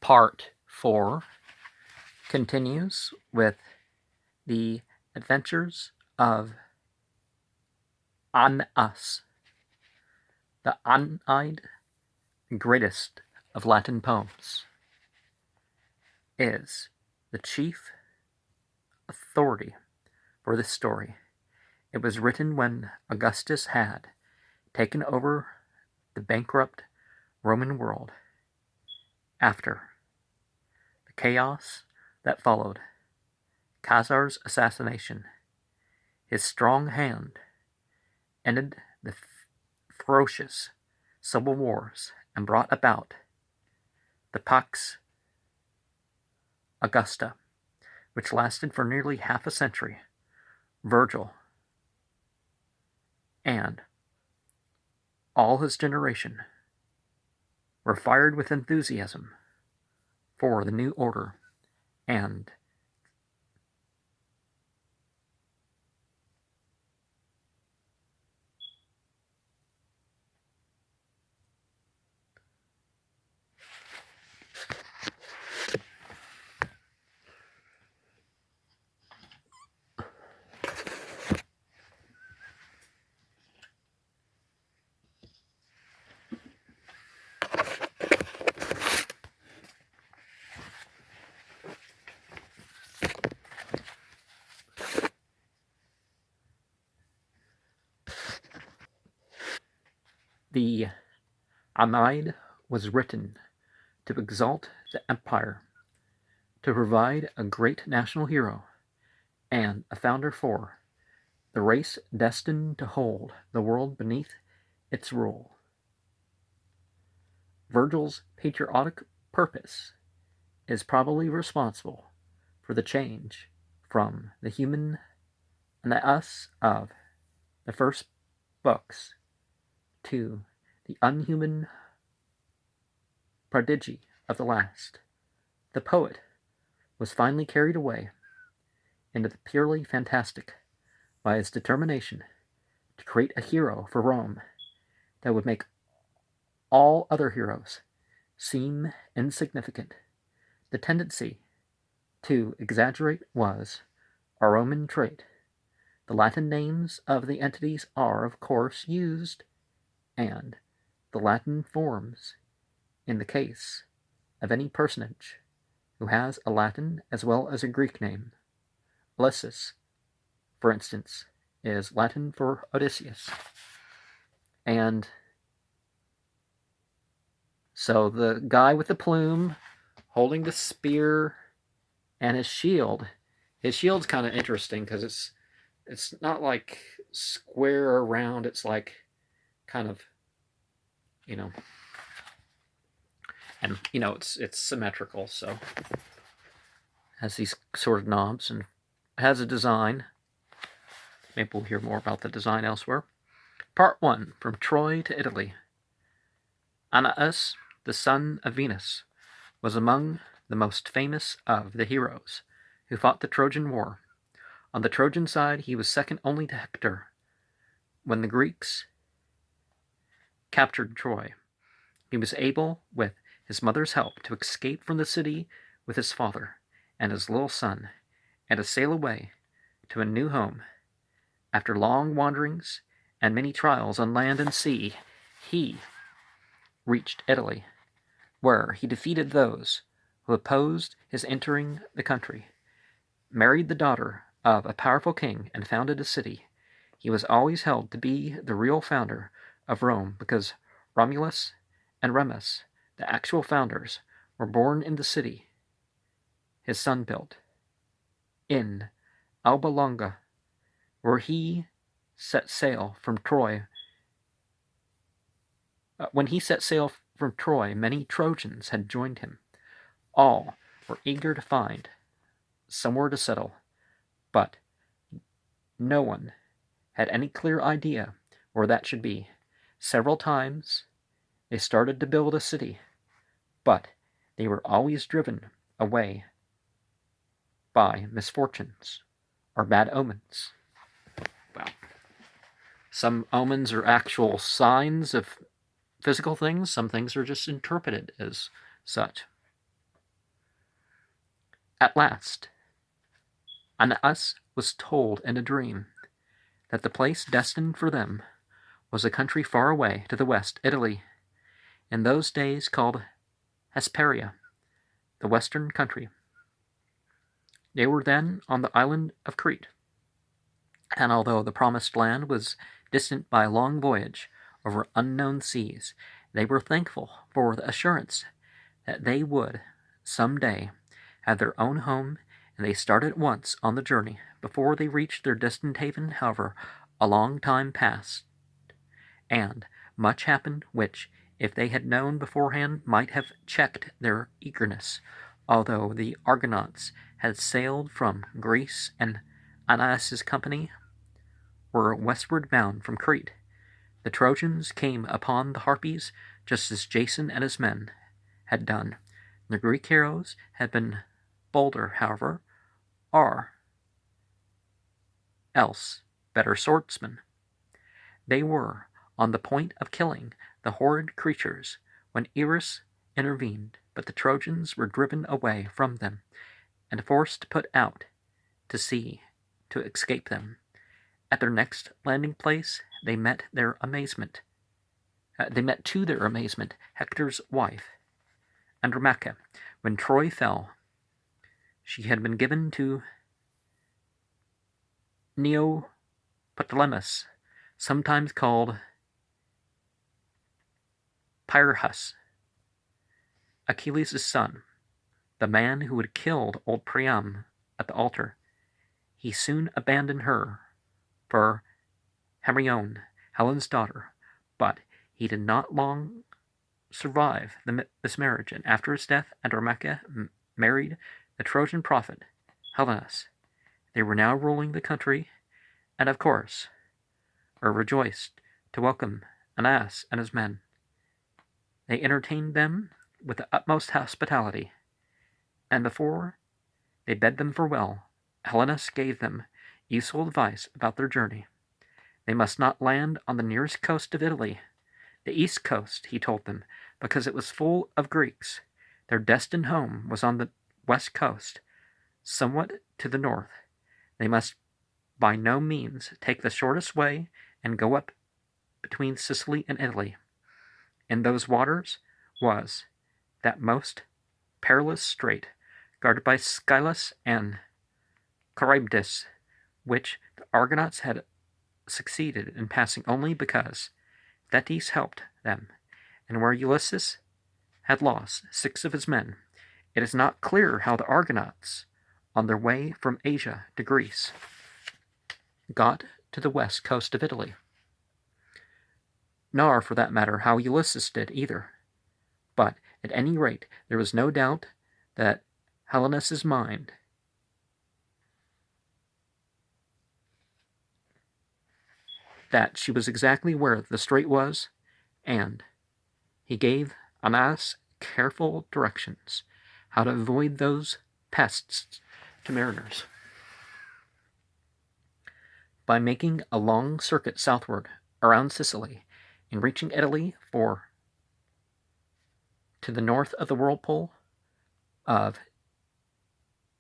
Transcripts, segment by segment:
Part 4 continues with the adventures of Aeneas, the Aeneid, greatest of Latin poems, is the chief authority for this story. It was written when Augustus had taken over the bankrupt Roman world after the chaos that followed Caesar's assassination. His strong hand ended the ferocious civil wars and brought about the Pax Augusta, which lasted for nearly half a century. Virgil and all his generation were fired with enthusiasm for the new order and the Aeneid was written to exalt the empire, to provide a great national hero and a founder for the race destined to hold the world beneath its rule. Virgil's patriotic purpose is probably responsible for the change from the human and the us of the first books to the unhuman prodigy of the last. The poet was finally carried away into the purely fantastic by his determination to create a hero for Rome that would make all other heroes seem insignificant. The tendency to exaggerate was a Roman trait. The Latin names of the entities are, of course, used, and the Latin forms in the case of any personage who has a Latin as well as a Greek name. Ulysses, for instance, is Latin for Odysseus. And so the guy with the plume holding the spear and his shield's kind of interesting because it's not like square or round, it's like kind of, and it's symmetrical, so has these sort of knobs and has a design. Maybe we'll hear more about the design elsewhere. Part 1, From Troy to Italy. Aeneas, the son of Venus, was among the most famous of the heroes who fought the Trojan War. On the Trojan side, he was second only to Hector. When the Greeks captured Troy, he was able, with his mother's help, to escape from the city with his father and his little son, and to sail away to a new home. After long wanderings and many trials on land and sea, he reached Italy, where he defeated those who opposed his entering the country, married the daughter of a powerful king, and founded a city. He was always held to be the real founder of Rome because Romulus and Remus, the actual founders, were born in the city his son built, in Alba Longa, where he set sail from Troy. When he set sail from Troy, many Trojans had joined him. All were eager to find somewhere to settle, but no one had any clear idea where that should be. Several times they started to build a city, but they were always driven away by misfortunes or bad omens. Well, some omens are actual signs of physical things, some things are just interpreted as such. At last, Aeneas was told in a dream that the place destined for them was a country far away to the west, Italy, in those days called Hesperia, the western country. They were then on the island of Crete, and although the promised land was distant by a long voyage over unknown seas, they were thankful for the assurance that they would, some day, have their own home, and they started at once on the journey. Before they reached their destined haven, however, a long time passed, and much happened which, if they had known beforehand, might have checked their eagerness. Although the Argonauts had sailed from Greece and Aeneas's company were westward bound from Crete, the Trojans came upon the Harpies just as Jason and his men had done. The Greek heroes had been bolder, however, or else better swordsmen. They were on the point of killing the horrid creatures when Eris intervened, but the Trojans were driven away from them and forced to put out to sea to escape them. At their next landing place, they met to their amazement Hector's wife, Andromache. When Troy fell, she had been given to Neoptolemus, sometimes called Pyrrhus, Achilles' son, the man who had killed old Priam at the altar. He soon abandoned her for Hermione, Helen's daughter, but he did not long survive this marriage, and after his death, Andromache married the Trojan prophet, Helenus. They were now ruling the country, and of course were rejoiced to welcome Aeneas and his men. They entertained them with the utmost hospitality, and before they bade them farewell, Helenus gave them useful advice about their journey. They must not land on the nearest coast of Italy, the east coast, he told them, because it was full of Greeks. Their destined home was on the west coast, somewhat to the north. They must by no means take the shortest way and go up between Sicily and Italy. In those waters was that most perilous strait, guarded by Scylla and Charybdis, which the Argonauts had succeeded in passing only because Thetis helped them, and where Ulysses had lost 6 of his men. It is not clear how the Argonauts, on their way from Asia to Greece, got to the west coast of Italy, nor, for that matter, how Ulysses did either. But, at any rate, there was no doubt that Helenus' mind that she was exactly where the strait was, and he gave Aeneas careful directions how to avoid those pests to mariners. By making a long circuit southward around Sicily and reaching Italy to the north of the whirlpool of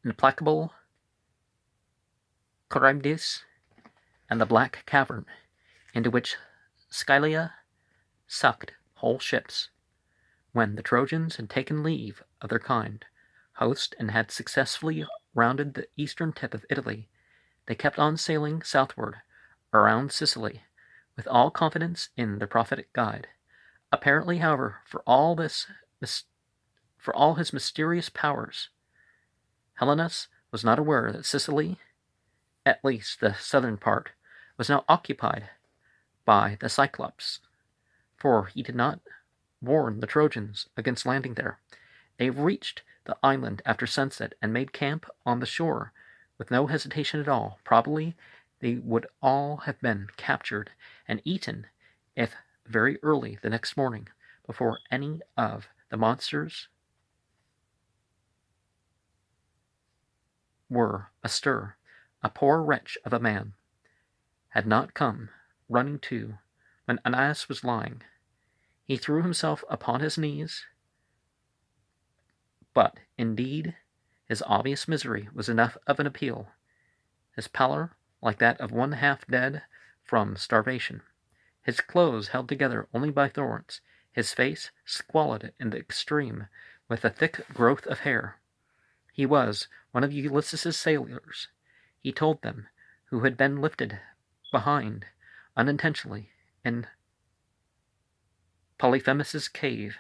implacable Charybdis and the black cavern into which Scylla sucked whole ships. When the Trojans had taken leave of their kind host and had successfully rounded the eastern tip of Italy, they kept on sailing southward around Sicily with all confidence in their prophetic guide. Apparently, however, for all his mysterious powers, Helenus was not aware that Sicily, at least the southern part, was now occupied by the Cyclops, for he did not warn the Trojans against landing there. They reached the island after sunset and made camp on the shore with no hesitation at all. Probably they would all have been captured and eaten if very early the next morning, before any of the monsters were astir, a poor wretch of a man had not come running to when Aeneas was lying. He threw himself upon his knees, but indeed His obvious misery was enough of an appeal. His pallor, like that of one half dead from starvation. His clothes held together only by thorns. His face squalid in the extreme, with a thick growth of hair. He was one of Ulysses's sailors, he told them, who had been lifted behind, unintentionally, in Polyphemus's cave,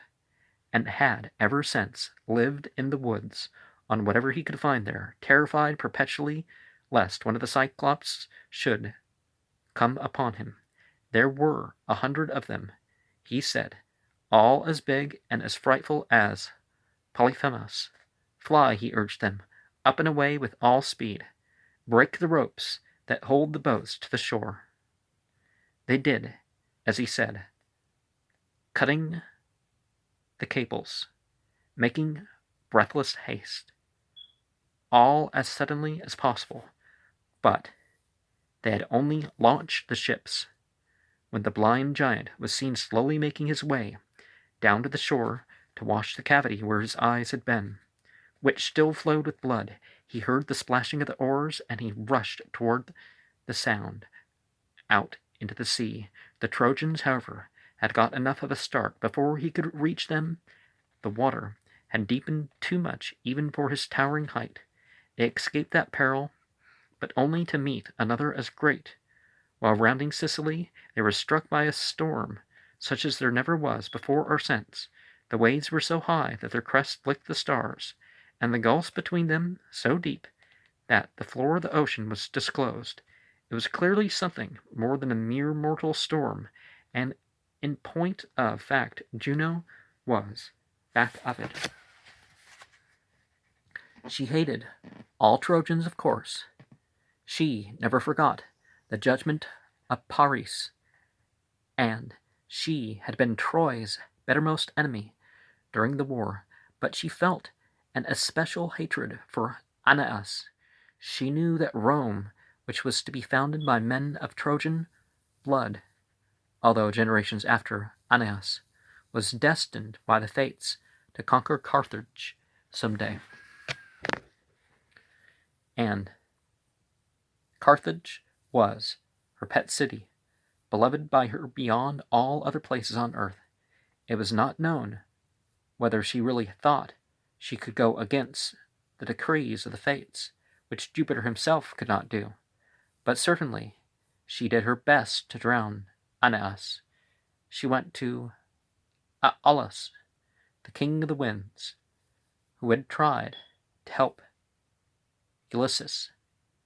and had ever since lived in the woods on whatever he could find there, terrified perpetually lest one of the Cyclops should come upon him. There were 100 of them, he said, all as big and as frightful as Polyphemus. Fly, he urged them, up and away with all speed. Break the ropes that hold the boats to the shore. They did, as he said, cutting the cables, making breathless haste, all as suddenly as possible. But they had only launched the ships when the blind giant was seen slowly making his way down to the shore to wash the cavity where his eyes had been, which still flowed with blood. He heard the splashing of the oars, and he rushed toward the sound, out into the sea. The Trojans, however, had got enough of a start before he could reach them. The water had deepened too much even for his towering height. They escaped that peril, but only to meet another as great. While rounding Sicily, they were struck by a storm such as there never was before or since. The waves were so high that their crests licked the stars, and the gulfs between them so deep that the floor of the ocean was disclosed. It was clearly something more than a mere mortal storm, and in point of fact, Juno was back of it. She hated all Trojans, of course. She never forgot the judgment of Paris, and she had been Troy's bittermost enemy during the war, but she felt an especial hatred for Aeneas. She knew that Rome, which was to be founded by men of Trojan blood, although generations after Aeneas, was destined by the fates to conquer Carthage some day. And Carthage was her pet city, beloved by her beyond all other places on earth. It was not known whether she really thought she could go against the decrees of the fates, which Jupiter himself could not do, but certainly she did her best to drown Aeneas. She went to Aeolus, the king of the winds, who had tried to help Ulysses,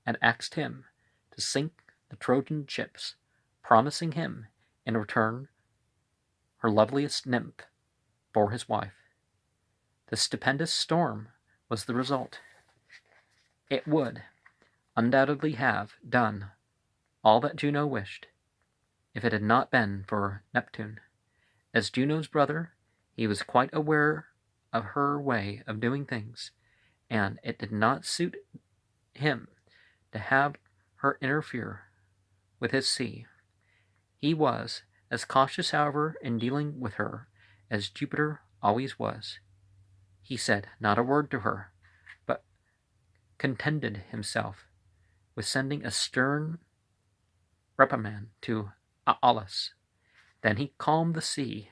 and asked him to sink the Trojan ships, promising him in return her loveliest nymph for his wife. The stupendous storm was the result. It would undoubtedly have done all that Juno wished, if it had not been for Neptune. As Juno's brother, he was quite aware of her way of doing things, and it did not suit him to have her interfere with his sea. He was as cautious, however, in dealing with her as Jupiter always was. He said not a word to her, but contented himself with sending a stern reprimand to Aeolus. Then he calmed the sea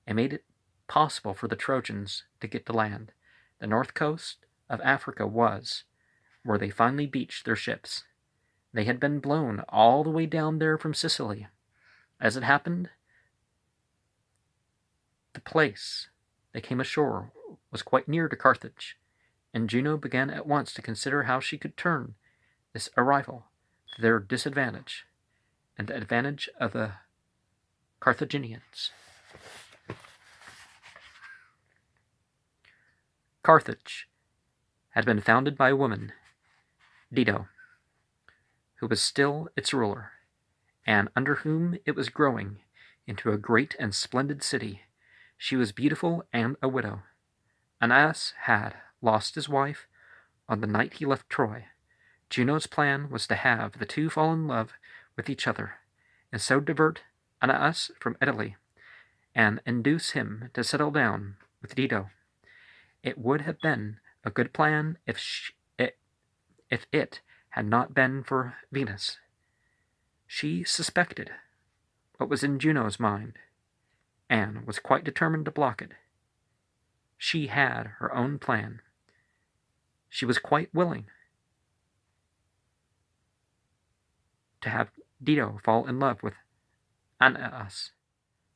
and made it possible for the Trojans to get to land. The north coast of Africa was where they finally beached their ships. They had been blown all the way down there from Sicily. As it happened, the place they came ashore was quite near to Carthage, and Juno began at once to consider how she could turn this arrival to their disadvantage and the advantage of the Carthaginians. Carthage had been founded by a woman, Dido, who was still its ruler, and under whom it was growing into a great and splendid city. She was beautiful and a widow. Aeneas had lost his wife on the night he left Troy. Juno's plan was to have the two fall in love with each other, and so divert Aeneas from Italy, and induce him to settle down with Dido. It would have been A good plan if it had not been for Venus. She suspected what was in Juno's mind, and was quite determined to block it. She had her own plan. She was quite willing to have Dido fall in love with Aeneas,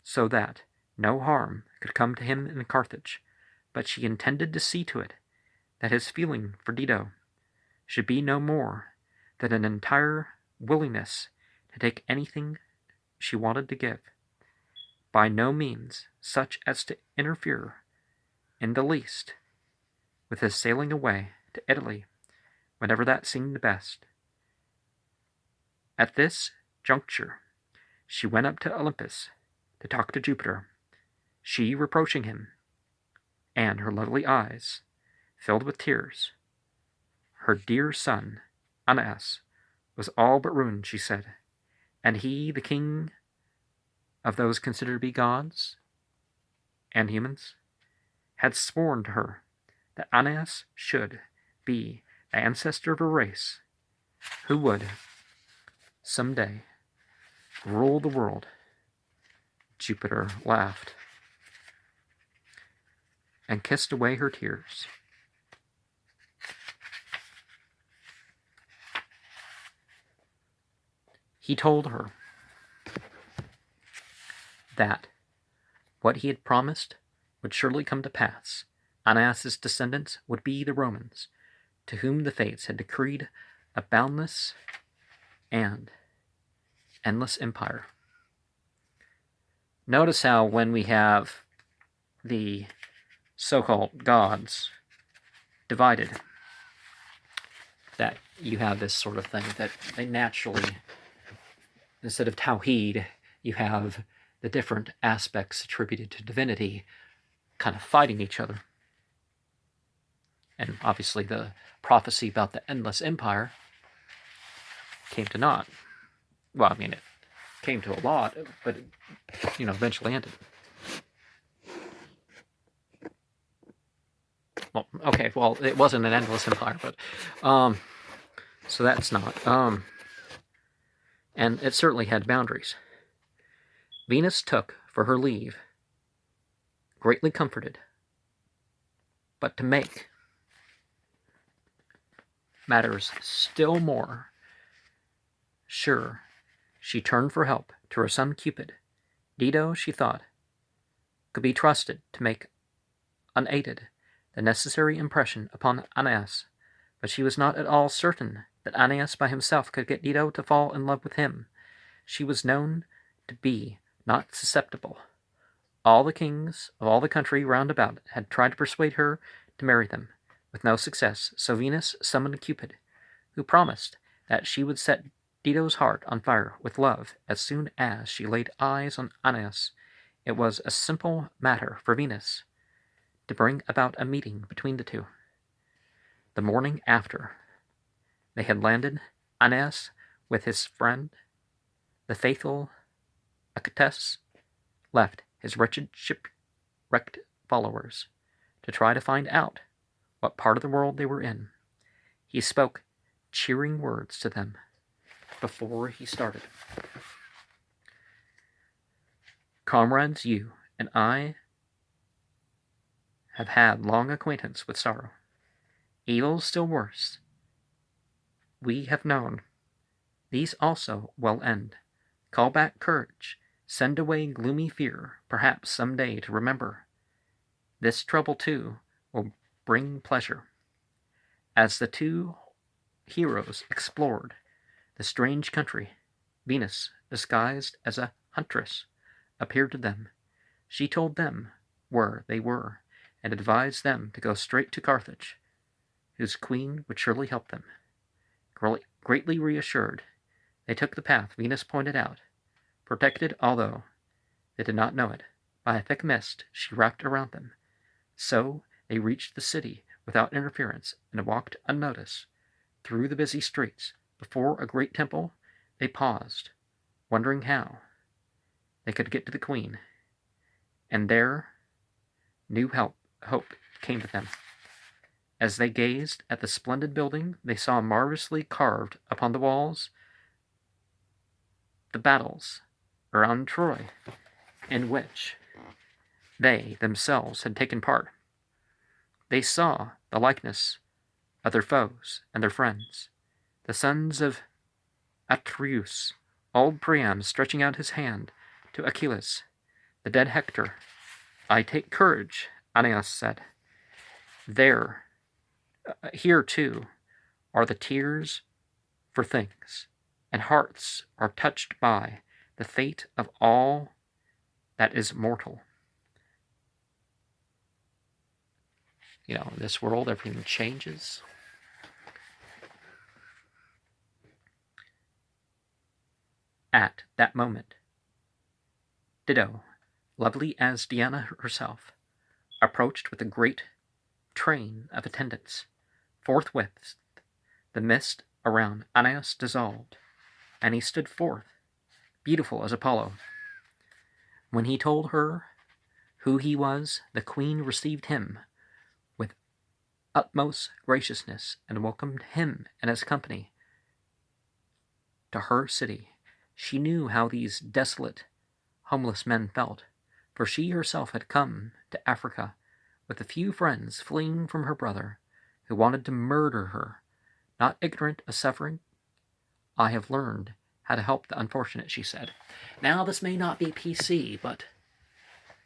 so that no harm could come to him in Carthage, but she intended to see to it that his feeling for Dido should be no more than an entire willingness to take anything she wanted to give, by no means such as to interfere in the least with his sailing away to Italy whenever that seemed best. At this juncture, she went up to Olympus to talk to Jupiter, she reproaching him, and her lovely eyes filled with tears. Her dear son, Aeneas, was all but ruined, she said, and he the king of those considered to be gods and humans, had sworn to her that Aeneas should be the ancestor of a race who would some day rule the world. Jupiter laughed and kissed away her tears. He told her that what he had promised would surely come to pass. Aeneas' descendants would be the Romans, to whom the fates had decreed a boundless and endless empire. Notice how when we have the so-called gods divided, that you have this sort of thing that they naturally, instead of Tawhid, you have the different aspects attributed to divinity kind of fighting each other. And obviously the prophecy about the endless empire came to naught. Well, I mean, it came to a lot, but it, eventually ended. Well, okay, well, it wasn't an endless empire, but, so that's not, and it certainly had boundaries. Venus took for her leave, greatly comforted, but to make matters still more sure, she turned for help to her son Cupid. Dido, she thought, could be trusted to make unaided the necessary impression upon Aeneas, but she was not at all certain that Aeneas by himself could get Dido to fall in love with him. She was known to be not susceptible. All the kings of all the country round about had tried to persuade her to marry them, with no success, so Venus summoned Cupid, who promised that she would set Dido's heart on fire with love as soon as she laid eyes on Aeneas. It was a simple matter for Venus to bring about a meeting between the two. The morning after they had landed, Aeneas, with his friend, the faithful Aeneas, left his wretched shipwrecked followers to try to find out what part of the world they were in. He spoke cheering words to them before he started. Comrades, you and I have had long acquaintance with sorrow. Evils still worse we have known. These also will end. Call back courage. Send away gloomy fear, perhaps some day to remember. This trouble, too, will bring pleasure. As the two heroes explored the strange country, Venus, disguised as a huntress, appeared to them. She told them where they were, and advised them to go straight to Carthage, whose queen would surely help them. Greatly reassured, they took the path Venus pointed out, protected, although they did not know it, by a thick mist she wrapped around them. So they reached the city without interference and walked unnoticed through the busy streets. Before a great temple, they paused, wondering how they could get to the queen, and there new hope came to them. As they gazed at the splendid building, they saw marvelously carved upon the walls the battles around Troy, in which they themselves had taken part. They saw the likeness of their foes and their friends, the sons of Atreus, old Priam stretching out his hand to Achilles, the dead Hector. I take courage, Aeneas said. Here too are the tears for things, and hearts are touched by the fate of all that is mortal. In this world, everything changes. At that moment, Dido, lovely as Diana herself, approached with a great train of attendants. Forthwith, the mist around Aeneas dissolved, and he stood forth, beautiful as Apollo. When he told her who he was, the queen received him with utmost graciousness and welcomed him and his company to her city. She knew how these desolate, homeless men felt, for she herself had come to Africa with a few friends fleeing from her brother, who wanted to murder her. Not ignorant of suffering, I have learned how to help the unfortunate, she said. Now, this may not be PC, but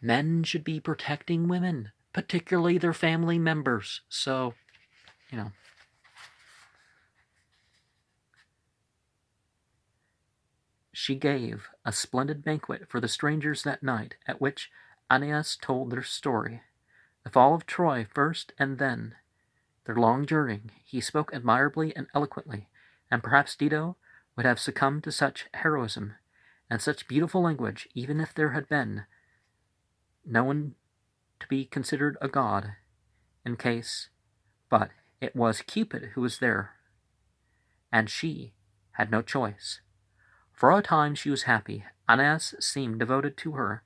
men should be protecting women, particularly their family members. So, She gave a splendid banquet for the strangers that night, at which Aeneas told their story, the fall of Troy first, and then their long journey. He spoke admirably and eloquently, and perhaps Dido would have succumbed to such heroism and such beautiful language, even if there had been no one to be considered a god in case, but it was Cupid who was there, and she had no choice. For a time she was happy. Aeneas seemed devoted to her,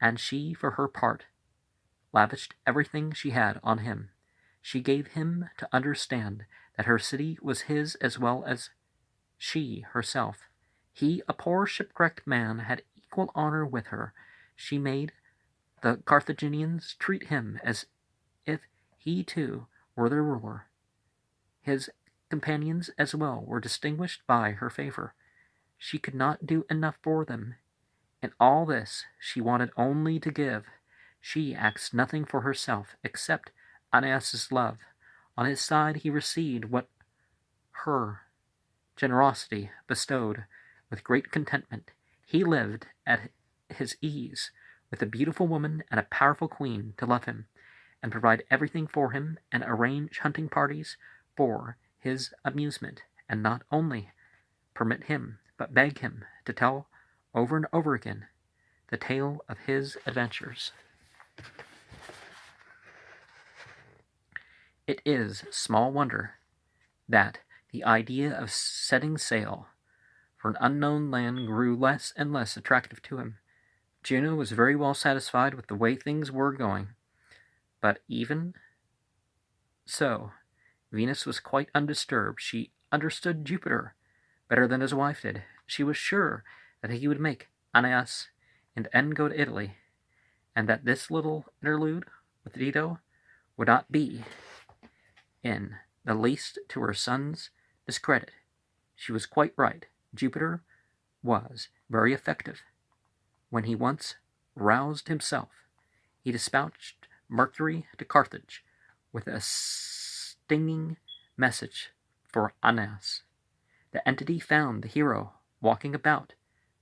and she, for her part, lavished everything she had on him. She gave him to understand that her city was his as well as she herself. He, a poor shipwrecked man, had equal honor with her. She made the Carthaginians treat him as if he too were their ruler. His companions as well were distinguished by her favor. She could not do enough for them. In all this she wanted only to give. She asked nothing for herself except Aeneas's love. On his side he received what her generosity bestowed with great contentment. He lived at his ease with a beautiful woman and a powerful queen to love him and provide everything for him and arrange hunting parties for his amusement, and not only permit him but beg him to tell over and over again the tale of his adventures. It is small wonder that the idea of setting sail for an unknown land grew less and less attractive to him. Juno was very well satisfied with the way things were going, but even so, Venus was quite undisturbed. She understood Jupiter better than his wife did. She was sure that he would make Aeneas and end go to Italy, and that this little interlude with Dido would not be in the least to her son's discredit. She was quite right. Jupiter was very effective. When he once roused himself, he dispatched Mercury to Carthage with a stinging message for Aeneas. The entity found the hero walking about,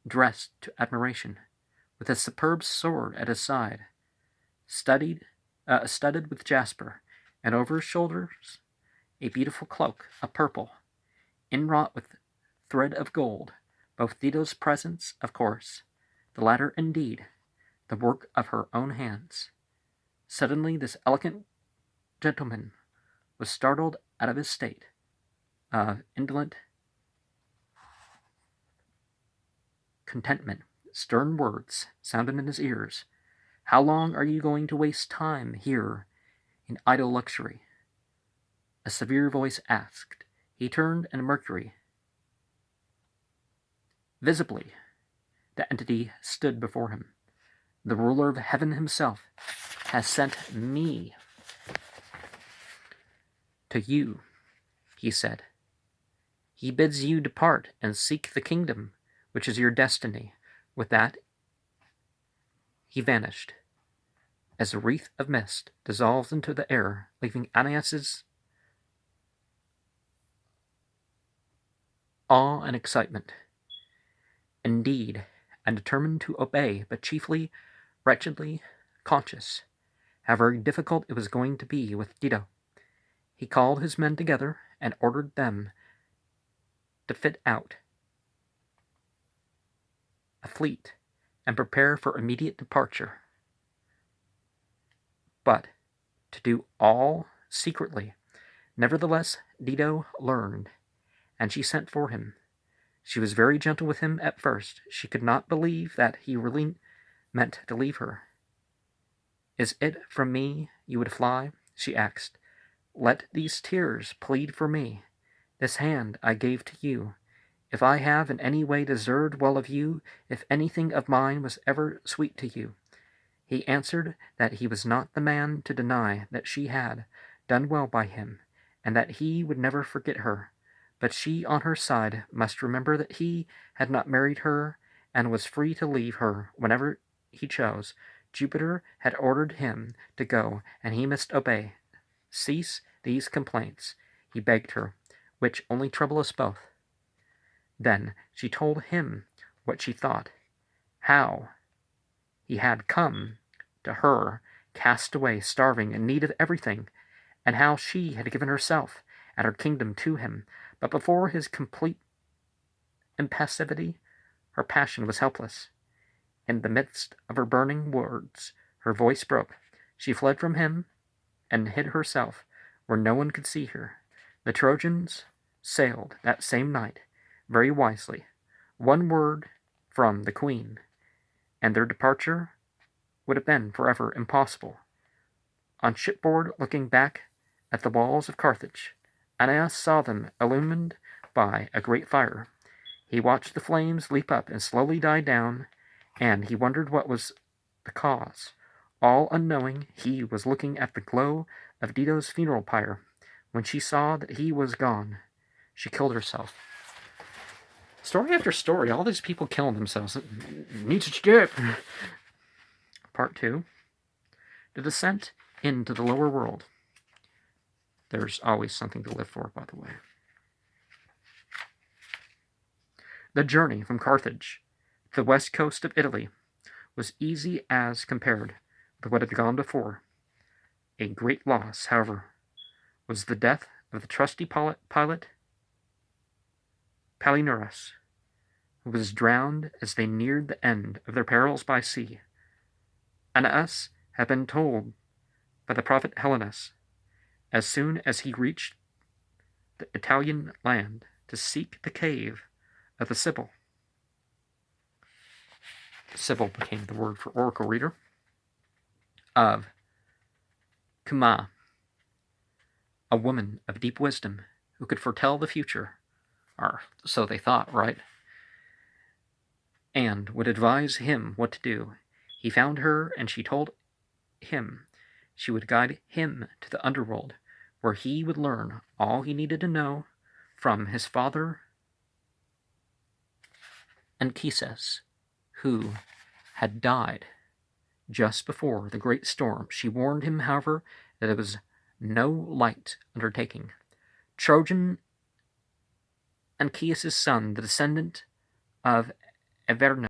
dressed to admiration, with a superb sword at his side, studded with jasper, and over his shoulders a beautiful cloak of purple, inwrought with thread of gold. Both Dido's presents, of course, the latter indeed the work of her own hands. Suddenly this elegant gentleman was startled out of his state of indolent contentment. Stern words sounded in his ears. How long are you going to waste time here in idle luxury? a severe voice asked. He turned, and Mercury, visibly, the entity stood before him. The ruler of heaven himself has sent me to you, he said. He bids you depart and seek the kingdom, which is your destiny. With that, he vanished, as a wreath of mist dissolved into the air, leaving Aeneas's awe and excitement. Indeed, and determined to obey, but chiefly wretchedly conscious how very difficult it was going to be with Dido. He called his men together and ordered them to fit out a fleet and prepare for immediate departure, but to do all secretly. Nevertheless, Dido learned, and she sent for him. She was very gentle with him at first. She could not believe that he really meant to leave her. Is it from me you would fly? She asked. Let these tears plead for me. This hand I gave to you. If I have in any way deserved well of you, if anything of mine was ever sweet to you. He answered that he was not the man to deny that she had done well by him, and that he would never forget her. But she, on her side, must remember that he had not married her, and was free to leave her whenever he chose. Jupiter had ordered him to go, and he must obey. Cease these complaints, he begged her, which only trouble us both. Then she told him what she thought, how he had come to her, cast away, starving, in need of everything, and how she had given herself and her kingdom to him. But before his complete impassivity, her passion was helpless. In the midst of her burning words, her voice broke. She fled from him and hid herself where no one could see her. The Trojans sailed that same night, very wisely. One word from the queen, and their departure would have been forever impossible. On shipboard, looking back at the walls of Carthage, Aeneas saw them illumined by a great fire. He watched the flames leap up and slowly die down, and he wondered what was the cause. All unknowing, he was looking at the glow of Dido's funeral pyre. When she saw that he was gone, she killed herself. Story after story, all these people killing themselves. Needs to do it. Part 2. The descent into the lower world. There's always something to live for, by the way. The journey from Carthage to the west coast of Italy was easy as compared with what had gone before. A great loss, however, was the death of the trusty pilot Palinurus, who was drowned as they neared the end of their perils by sea. Aeneas had been told by the prophet Helenus, as soon as he reached the Italian land, to seek the cave of the Sibyl. Sibyl became the word for oracle reader. Of Cuma, a woman of deep wisdom who could foretell the future, or so they thought, right? And would advise him what to do. He found her, and she told him she would guide him to the underworld, where he would learn all he needed to know from his father Anchises, who had died just before the great storm. She warned him, however, that it was no light undertaking. Trojan Anchises' son, the descendant of Averno,